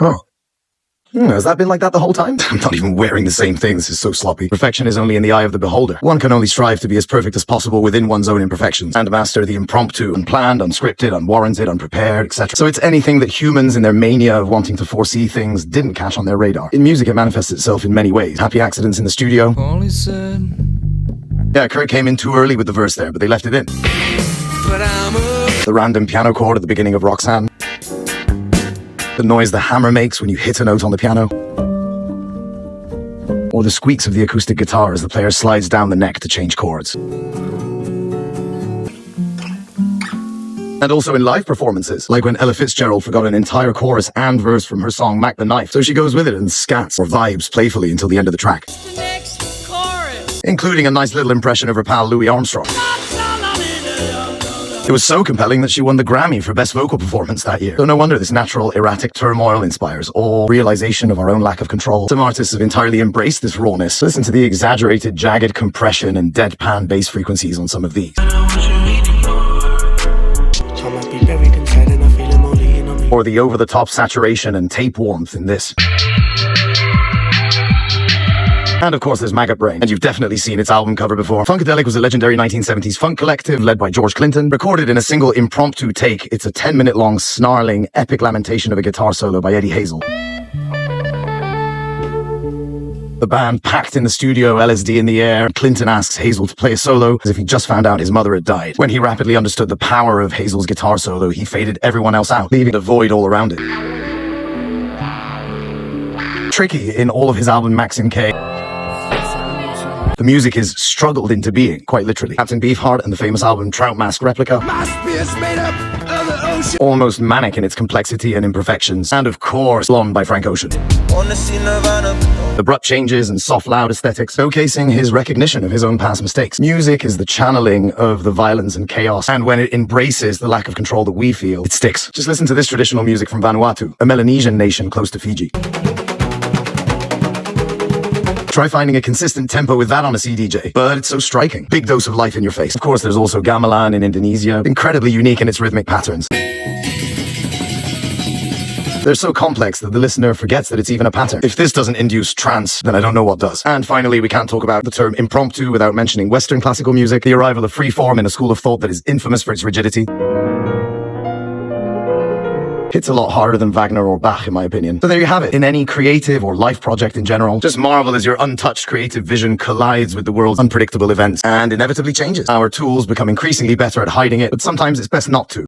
Oh. Has that been like that the whole time? I'm not even wearing the same thing. This is so sloppy. Perfection is only in the eye of the beholder. One can only strive to be as perfect as possible within one's own imperfections and master the impromptu, unplanned, unscripted, unwarranted, unprepared, etc. So it's anything that humans in their mania of wanting to foresee things didn't catch on their radar. In music, it manifests itself in many ways. Happy accidents in the studio. Yeah, Kurt came in too early with the verse there, but they left it in. The random piano chord at the beginning of Roxanne. The noise the hammer makes when you hit a note on the piano. Or the squeaks of the acoustic guitar as the player slides down the neck to change chords. And also in live performances, like when Ella Fitzgerald forgot an entire chorus and verse from her song Mack the Knife, so she goes with it and scats or vibes playfully until the end of the track. The next chorus. Including a nice little impression of her pal Louis Armstrong. It was so compelling that she won the Grammy for Best Vocal Performance that year. So no wonder this natural erratic turmoil inspires all realization of our own lack of control. Some artists have entirely embraced this rawness. Listen to the exaggerated, jagged compression and deadpan bass frequencies on some of these. Or the over-the-top saturation and tape warmth in this. And of course there's Maggot Brain, and you've definitely seen its album cover before. Funkadelic was a legendary 1970s funk collective led by George Clinton. Recorded in a single impromptu take, it's a 10-minute long, snarling, epic lamentation of a guitar solo by Eddie Hazel. The band packed in the studio, LSD in the air. Clinton asks Hazel to play a solo as if he just found out his mother had died. When he rapidly understood the power of Hazel's guitar solo, he faded everyone else out, leaving a void all around it. Tricky in all of his album Max and K. The music is struggled into being, quite literally. Captain Beefheart and the famous album Trout Mask Replica. Almost manic in its complexity and imperfections. And of course, Blonde by Frank Ocean. The abrupt changes and soft loud aesthetics, showcasing his recognition of his own past mistakes. Music is the channeling of the violence and chaos, and when it embraces the lack of control that we feel, it sticks. Just listen to this traditional music from Vanuatu, a Melanesian nation close to Fiji. Try finding a consistent tempo with that on a CDJ, but it's so striking. Big dose of life in your face. Of course, there's also Gamelan in Indonesia, incredibly unique in its rhythmic patterns. They're so complex that the listener forgets that it's even a pattern. If this doesn't induce trance, then I don't know what does. And finally, we can't talk about the term impromptu without mentioning Western classical music, the arrival of free form in a school of thought that is infamous for its rigidity. Hits a lot harder than Wagner or Bach, in my opinion. So there you have it. In any creative or life project in general, just marvel as your untouched creative vision collides with the world's unpredictable events and inevitably changes. Our tools become increasingly better at hiding it, but sometimes it's best not to.